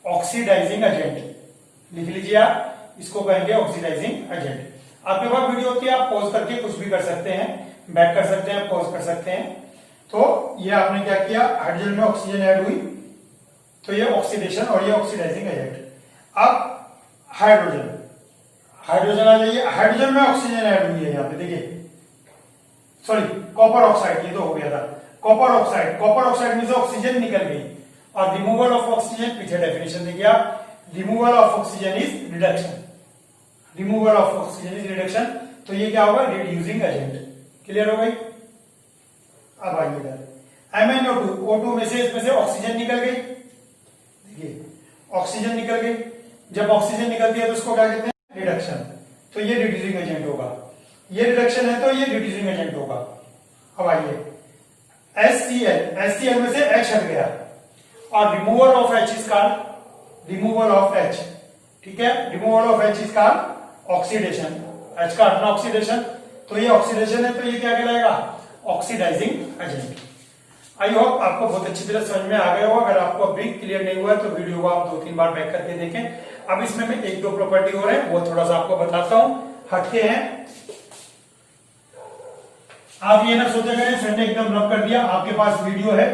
[SPEAKER 1] ऑक्सीडाइजिंग एजेंट। लिख लीजिए आप, इसको कहेंगे ऑक्सीडाइजिंग एजेंट। आपके पास वीडियो होती है, आप पॉज करके कुछ भी कर सकते हैं, बैक कर सकते हैं, पॉज कर सकते हैं। तो ये आपने क्या किया, हाइड्रोजन में ऑक्सीजन ऐड हुई तो ये ऑक्सीडेशन और ये ऑक्सीडाइजिंग एजेंट। अब हाइड्रोजन, हाइड्रोजन आ जाइए, हाइड्रोजन में ऑक्सीजन ऐड हुई है यहाँ पे देखिए, सॉरी कॉपर ऑक्साइड, ये तो हो गया था कॉपर ऑक्साइड। कॉपर ऑक्साइड में से ऑक्सीजन निकल गई और रिमूवल ऑफ ऑक्सीजन, पीछे डेफिनेशन देखिए आप, removal of oxygen is reduction, removal of oxygen is reduction, तो ये क्या होगा, रिड्यूसिंग एजेंट। क्लियर हो गई। अब आइए इधर MnO2, O2 में से इसमें से ऑक्सीजन निकल गई, देखिए ऑक्सीजन निकल गई, जब ऑक्सीजन निकलती है तो उसको क्या कहते हैं, रिडक्शन, तो ये रिड्यूसिंग एजेंट होगा। ये रिडक्शन है तो ये रिड्यूसिंग एजेंट होगा। अब आइए HCl में से H हट गया और removal of H is called, removal of H, ठीक है, removal of H is called oxidation. H का हटना ऑक्सीडेशन, तो ये ऑक्सीडेशन है, तो ये क्या कहलाएगा, ऑक्सीडाइजिंग एजेंट। आई होप आपको बहुत अच्छी तरह समझ में आ गया होगा। अगर आपको अभी क्लियर नहीं हुआ तो वीडियो को आप 2-3 बार बैक करके देखें। अब इसमें मैं 1-2 प्रॉपर्टी हो रहे हैं वो थोड़ा सा आपको बताता हूं, हटके हैं। आप ये ना सोचा करें सर ने एकदम रब कर दिया, आपके पास वीडियो है,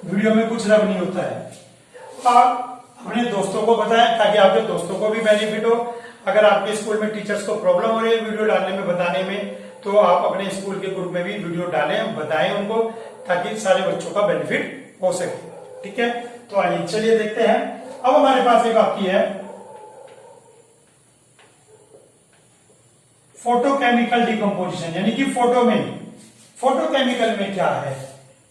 [SPEAKER 1] वीडियो में कुछ रब नहीं होता है। आप अपने दोस्तों को बताएं ताकि आपके दोस्तों को भी बेनिफिट हो। अगर आपके स्कूल में टीचर्स को प्रॉब्लम हो रही है वीडियो डालने में, बताने में, तो आप अपने स्कूल के ग्रुप में भी वीडियो डालें, बताएं उनको, ताकि सारे बच्चों का बेनिफिट हो सके। ठीक है, तो आइए चलिए देखते हैं। अब हमारे पास एक आपकी है फोटोकेमिकल डिकम्पोजिशन, यानी कि फोटोकेमिकल में क्या है,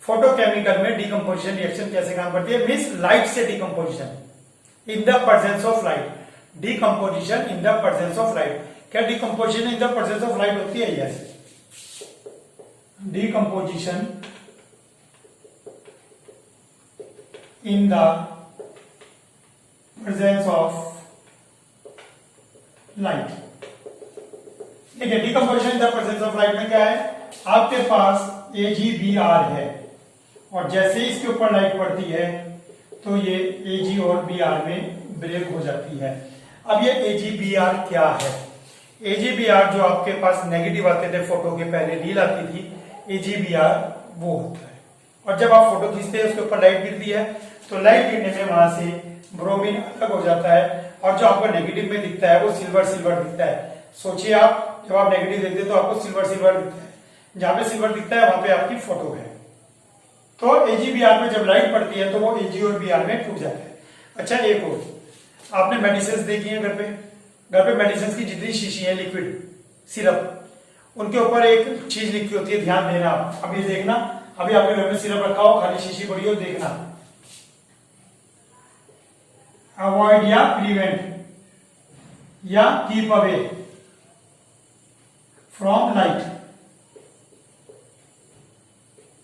[SPEAKER 1] फोटोकेमिकल में डिकम्पोजिशन रिएक्शन कैसे काम करती है, मीन्स लाइट से decomposition in the presence of light, decomposition in the presence of light. क्या decomposition in the presence of light होती है, yes, decomposition in the presence of light. ठीक है, decomposition in the presence of light में क्या है, आपके पास AgBr है और जैसे ही इसके ऊपर लाइट पड़ती है तो ये Ag और Br में ब्रेक हो जाती है। अब ये AgBr क्या है, AgBr जो आपके पास नेगेटिव आते थे फोटो के पहले रील आती थी, AgBr वो होता है। और जब आप फोटो खींचते हैं उसके ऊपर लाइट गिरती है तो लाइट गिरने में वहां से ब्रोमीन अलग हो जाता है और जो आपको नेगेटिव में दिखता है वो सिल्वर सिल्वर दिखता है। सोचिए आप जब आप नेगेटिव देखते हैं तो आपको सिल्वर सिल्वर दिखता है, जहां पे सिल्वर दिखता है वहां पे आपकी फोटो है। तो AgBr में जब लाइट पड़ती है तो वो Ag और Br में टूट जाता है। अच्छा, एक और, आपने मेडिसिन देखी है घर पे मेडिसिन की जितनी शीशी है लिक्विड सिरप, उनके ऊपर एक चीज लिखी होती है, ध्यान देना आप। अभी देखना, अभी आपके घर में सिरप रखा हो, खाली शीशी पड़ी हो, देखना, अवॉइड या प्रिवेंट या keep away from light.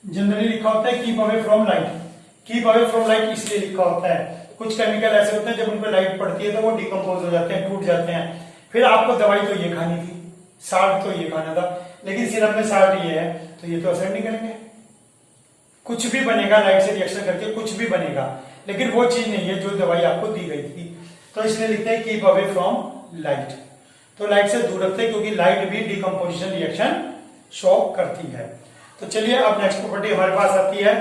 [SPEAKER 1] Generally लिखा होता है keep away from light. Keep away from light इसलिए लिखा होता है, कुछ केमिकल ऐसे होते हैं जब उन पर लाइट पड़ती है तो वो डिकम्पोज हो जाते हैं, टूट जाते हैं। फिर आपको दवाई तो ये खानी थी, साल्ट तो ये खाना था, लेकिन सिरप में साल्ट ये है तो ये तो असर नहीं करेंगे। कुछ भी बनेगा लाइट से रिएक्शन करके, कुछ भी बनेगा, लेकिन वो चीज नहीं है जो दवाई आपको दी गई थी। तो इसलिए लिखते हैं कीप अवे फ्रॉम लाइट। तो लाइट से दूर रखते हैं क्योंकि लाइट भी डिकम्पोजिशन रिएक्शन शो करती है। तो चलिए अब नेक्स्ट प्रॉपर्टी हमारे पास आती है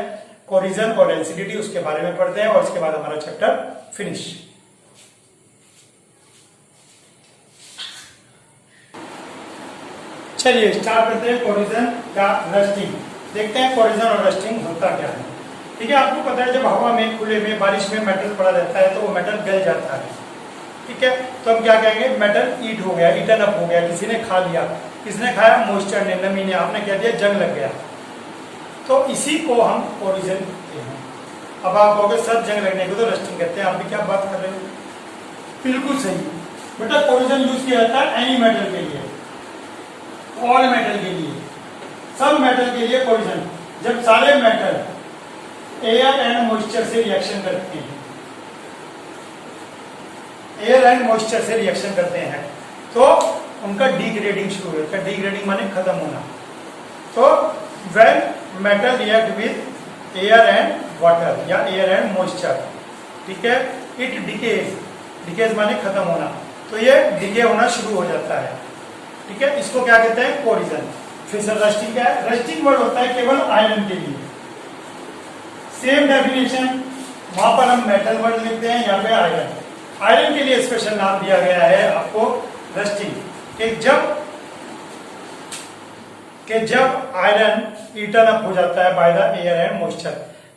[SPEAKER 1] कोरिजन और डेंसिटी, उसके बारे में पढ़ते हैं और इसके बाद हमारा चैप्टर फिनिश। चलिए स्टार्ट करते हैं कोरिजन या रस्टिंग। देखते हैं कोरिजन और रस्टिंग होता क्या है। ठीक है, आपको पता है जब हवा में, खुले में, बारिश में मेटल पड़ा रहता है तो वो मेटल गल जाता है। ठीक है, तो हम क्या कहेंगे, मेटल ईट हो गया, ईटन अप हो गया, किसी ने खा लिया। किसने खाया, मॉइस्चर ने, नमी ने, आपने कह दिया जंग लग गया। तो इसी को हम कोरिजन कहते हैं। अब आप कहोगे सर जंग लगने को तो रस्टिंग कहते हैं, आप भी क्या बात कर रहे हो। बिल्कुल सही बेटा, कोरिजन यूज किया जाता है एनी मेटल के लिए, ऑल मेटल के लिए, सब मेटल के लिए कोरिजन। जब सारे मेटल एयर एंड मॉइस्चर से रिएक्शन करते हैं, एयर एंड मॉइस्चर से रिएक्शन करते हैं तो उनका डिग्रेडिंग शुरू होता है। डिग्रेडिंग माने खत्म होना। तो when metal react with air and water या एयर एंड मॉइस्चर, ठीक है, इट डिकेज, डिकेज माने खत्म होना, तो ये डिके होना शुरू हो जाता है। ठीक है, इसको क्या कहते हैं, कोरिजन। फिर सर रस्टिंग क्या है, रस्टिंग वर्ड होता है केवल आयरन के लिए। सेम डेफिनेशन, वहां पर हम मेटल वर्ड लिखते हैं, यहाँ पे आयरन। आयरन के लिए स्पेशल नाम दिया गया है आपको रस्टिंग, कि जब आयरन ईटन अप हो जाता है by the air and moisture,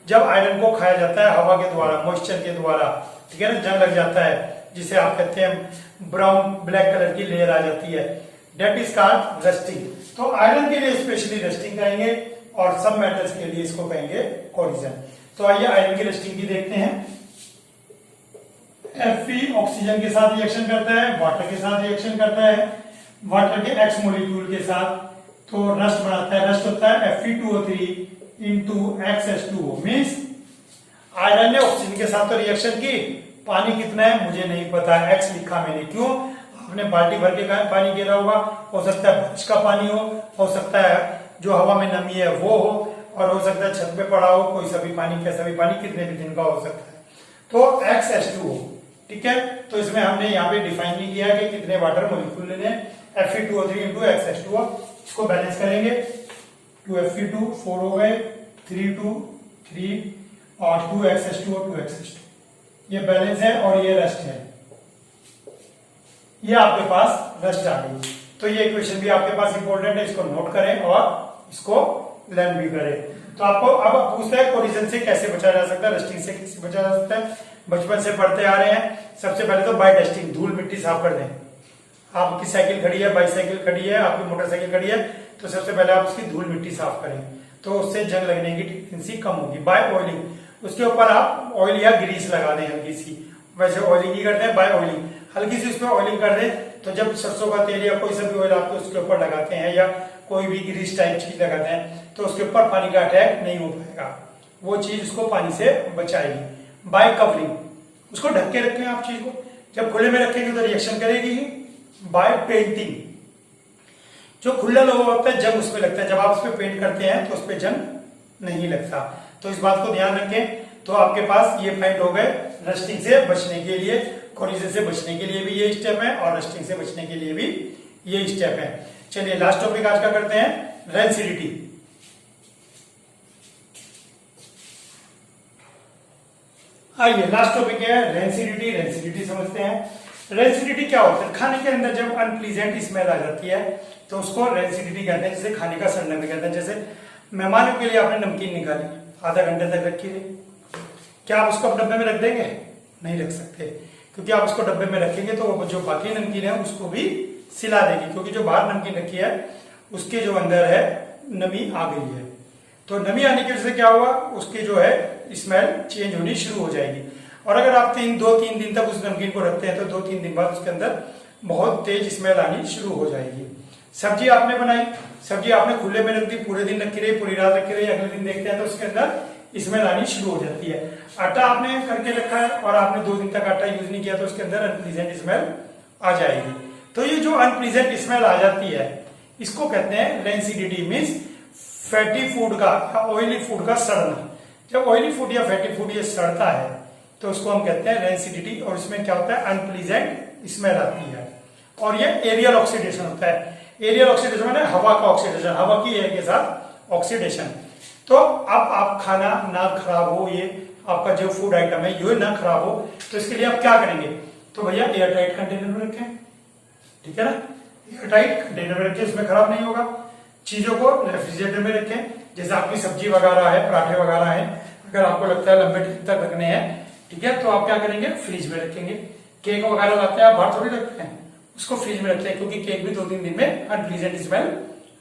[SPEAKER 1] जब आयरन को खाया जाता है हवा के द्वारा, मॉइस्चर के द्वारा, ठीक है ना, जंग लग जाता है, जिसे आप कहते हैं ब्राउन ब्लैक कलर की लेयर आ जाती है, डेट इज कॉल्ड रस्टिंग। तो आयरन के लिए स्पेशली रस्टिंग कहेंगे और सब मेटल्स के लिए इसको कहेंगे कोरिजन। तो आइए आयरन की रस्टिंग की देखते हैं। Fe ऑक्सीजन के साथ रिएक्शन करता है, वाटर के साथ रिएक्शन करता है, वाटर के X मॉलिक्यूल के साथ, तो रस्ट बनाता है। रस्ट होता है Fe2O3 into XH2O। Means iron ने ऑक्सीजन के साथ तो रिएक्शन की, पानी कितना है मुझे नहीं पता, X लिखा मैंने, क्यों, आपने बाल्टी भर के पानी गिरा होगा, हो सकता है बारिश का पानी हो सकता है जो हवा में नमी है वो हो, और हो सकता है छत पे पड़ा हो, कोई सा भी पानी, कैसा भी पानी, कितने भी दिन का हो सकता है। तो XH2O, ठीक है, तो इसमें हमने यहाँ पे डिफाइन नहीं किया कि कितने वाटर मॉलिक्यूल लेने हैं। Fe2O3 इंटू XH2O, इसको बैलेंस करेंगे, 2Fe2 4 हो गए, 3 2 3 और 2XH2O 2XH2, ये बैलेंस है और ये रेस्ट है। ये आपके पास रेस्ट आ गई। तो ये इक्वेशन भी आपके पास इंपॉर्टेंट है, इसको नोट करें और इसको लर्न भी करें। तो आपको अब पूछता है कोरिजन से कैसे बचा जा सकता है, रस्टिंग से कैसे बचा जा सकता है। बचपन से पढ़ते आ रहे हैं। सबसे पहले तो बाय डस्टिंग, धूल मिट्टी साफ कर दें। आपकी साइकिल खड़ी है, बाईसाइकिल खड़ी है, आपकी मोटरसाइकिल खड़ी है, तो सबसे पहले आप उसकी धूल मिट्टी साफ करें, तो उससे जंग लगने की टेंडेंसी कम होगी। बाय ऑयलिंग, उसके ऊपर आप ऑयल या ग्रीस लगा दें हल्की सी, वैसे ऑयलिंग ही करते हैं, बाय ऑयलिंग हल्की सी उस पर ऑयलिंग कर दें। तो जब सरसों का तेल या कोई सा भी ऑयल आप उसके ऊपर लगाते हैं या कोई भी ग्रीस टाइप चीज लगाते हैं, तो उसके ऊपर पानी का अटैक नहीं हो पाएगा, वो चीज उसको पानी से बचाएगी। बाय कवरिंग, उसको ढक के रखें आप चीज को, जब खुले में रखेंगे तो रिएक्शन करेगी। बाय पेंटिंग, जो खुला लोहा होता है जंग उसमें लगता है, जब आप उस पर पेंट करते हैं तो उस पर जंग नहीं लगता, तो इस बात को ध्यान रखें। तो आपके पास ये पॉइंट हो गए रस्टिंग से बचने के लिए, कोरिजन से बचने के लिए भी ये स्टेप है और रस्टिंग से बचने के लिए भी ये स्टेप है। चलिए लास्ट टॉपिक आज का करते हैं, रेंसिडिटी। आइए लास्ट टॉपिक है रेंसिडिटी। रेंसिडिटी समझते हैं। रेंसिडिटी क्या होता है, खाने के अंदर जब अनप्लीजेंट स्मेल आ जाती है तो उसको रेंसिडिटी कहते हैं, जिसे खाने का सड़ना भी कहते हैं। जैसे मेहमानों के लिए आपने नमकीन निकाली, आधा घंटे तक रखी रही। क्या आप उसको अब डब्बे में रख देंगे? नहीं रख सकते, क्योंकि आप उसको डब्बे में रखेंगे तो वो जो बाकी नमकीन है उसको भी सिला देगी, क्योंकि जो बाहर नमकीन रखी है उसके जो अंदर है नमी आ गई है। तो नमी आने की वजह से क्या हुआ, उसकी जो है स्मेल चेंज होनी शुरू हो जाएगी। और अगर आप 2-3 दिन तक उस नमकीन को रखते हैं तो 2-3 दिन बाद उसके अंदर बहुत तेज स्मेल आनी शुरू हो जाएगी। सब्जी आपने बनाई, सब्जी आपने खुले में रख दी, पूरे दिन रखी रही, पूरी रात रखी रही, अगले दिन देखते हैं तो उसके अंदर स्मेल आनी शुरू हो जाती है। आटा आपने करके रखा है और आपने 2 दिन तक आटा यूज नहीं किया तो उसके अंदर अनप्लीजेंट स्मेल आ जाएगी। तो ये जो अनप्लीजेंट स्मेल आ जाती है इसको कहते हैं रेंसिडिटी, मीन्स फैटी फूड का या ऑयली फूड का सड़ना। जब ऑयली फूड या फैटी फूड ये सड़ता है तो उसको हम कहते हैं रेंसिडिटी, और इसमें क्या होता है, अनप्लीजेंट स्मेल आती है। और ये एरियल ऑक्सीडेशन होता है। एरियल ऑक्सीडेशन माने हवा का ऑक्सीडेशन, हवा की एयर के साथ ऑक्सीडेशन। तो अब आप खाना ना खराब हो, ये आपका जो फूड आइटम है ये ना खराब हो, तो इसके लिए आप क्या करेंगे, तो भैया एयर टाइट कंटेनर में रखें, ठीक है ना। एयर टाइट कंटेनर में रखें, इसमें खराब नहीं होगा। चीजों को रेफ्रिजरेटर में रखें, जैसे आपकी सब्जी वगैरह है, पराठे वगैरह है, अगर आपको लगता है लंबे टाइम तक रखने हैं, ठीक है, तो आप क्या करेंगे, फ्रिज में रखेंगे। केक वगैरह लाते हैं आप बाहर थोड़ी रखते हैं, उसको फ्रिज में रखते हैं, क्योंकि केक भी 2-3 दिन में अनप्लीजेंट स्मेल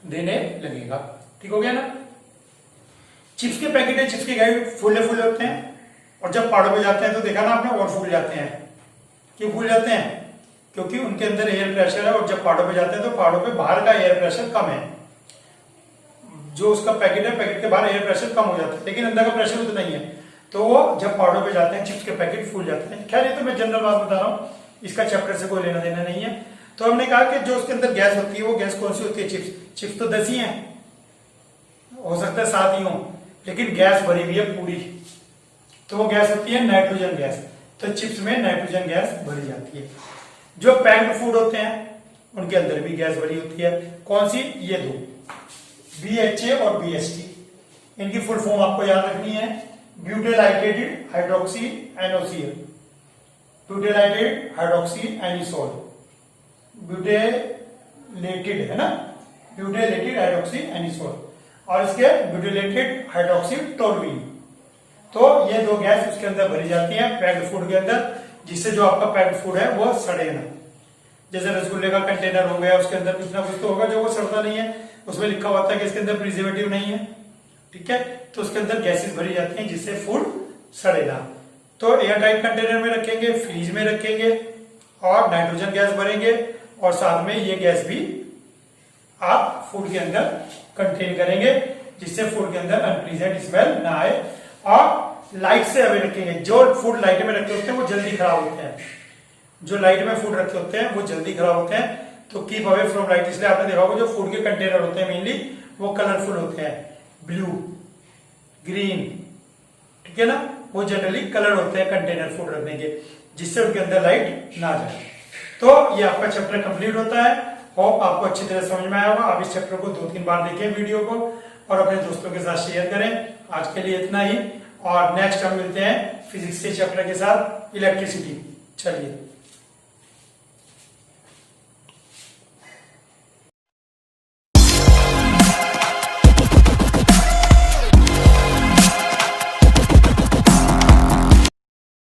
[SPEAKER 1] देने लगेगा। ठीक हो गया ना। चिप्स के पैकेट है, चिप्स के गए फूले फूले होते हैं, और जब पहाड़ों पे जाते हैं तो देखा ना आपने, और फूल जाते हैं। क्यों फूल जाते हैं? क्योंकि उनके अंदर एयर प्रेशर है, और जब पहाड़ों पे जाते हैं तो पहाड़ों पे बाहर का एयर प्रेशर कम है। जो उसका पैकेट है, पैकेट के बाहर एयर प्रेशर कम हो जाता है, लेकिन अंदर का प्रेशर उतना ही है, तो वो जब पहाड़ों पे जाते हैं चिप्स के पैकेट फूल जाते हैं। खैर ये तो मैं जनरल बात बता रहा हूँ, इसका चैप्टर से कोई लेना देना नहीं है। तो हमने कहा कि जो उसके अंदर गैस होती है वो गैस कौन सी होती है, चिप्स तो 10 ही है, हो सकता है 7 ही हो, लेकिन गैस भरी हुई है पूरी, तो वो गैस होती है नाइट्रोजन गैस। तो चिप्स में नाइट्रोजन गैस भरी जाती है। जो पैक्ड फूड होते हैं उनके अंदर भी गैस भरी होती है। कौन सी? ये दो, BHA और BHT। इनकी फुल फॉर्म आपको याद रखनी है, ब्यूटेलाइटेड हाइड्रोक्सी एनोसिल, ब्यूटेलाइटेड हाइड्रोक्सी एनिसोल, ब्यूटेलेटेड है ना, ब्यूटेलेटेड हाइड्रोक्सी एनिसोल, और इसके ब्यूटेलेटेड हाइड्रोक्सी टोलुइन। तो ये दो गैस उसके अंदर भरी जाती है पैक्ड फूड के अंदर, जिससे जो आपका पैक्ड फूड है वो सड़े ना। जैसे रसगुल्ले का कंटेनर हो गया, उसके अंदर कुछ ना कुछ तो होगा जो वो सड़ता नहीं है, उसमें लिखा होता है कि इसके अंदर प्रिजर्वेटिव नहीं है, ठीक है, तो उसके अंदर गैसेस भरी जाती हैं जिससे फूड सड़ेगा। तो एयर टाइट कंटेनर में रखेंगे, फ्रीज में रखेंगे, और नाइट्रोजन गैस भरेंगे, और साथ में ये गैस भी आप फूड के अंदर कंटेन करेंगे, जिससे फूड के अंदर अनप्लीजेंट स्मेल ना आए। और लाइट से अवे रखेंगे। जो फूड लाइट में रखे होते हैं वो जल्दी खराब होते हैं, जो लाइट में फूड रखे होते हैं वो जल्दी खराब होते हैं। तो कीप अवे फ्रॉम लाइट, इसलिए आपने देखा होगा जो फूड के कंटेनर होते हैं मेनली वो कलरफुल होते हैं, ब्लू, ग्रीन, ठीक है ना, वो जनरली कलर होते हैं कंटेनर फूड रखने के, जिससे उनके अंदर लाइट ना जाए। तो ये आपका चैप्टर कंप्लीट होता है। होप आपको अच्छी तरह समझ में आया होगा। आप इस चैप्टर को 2-3 बार देखें वीडियो को, और अपने दोस्तों के साथ शेयर करें। आज के लिए इतना ही, और नेक्स्ट हम मिलते हैं फिजिक्स के चैप्टर के साथ, इलेक्ट्रिसिटी। चलिए।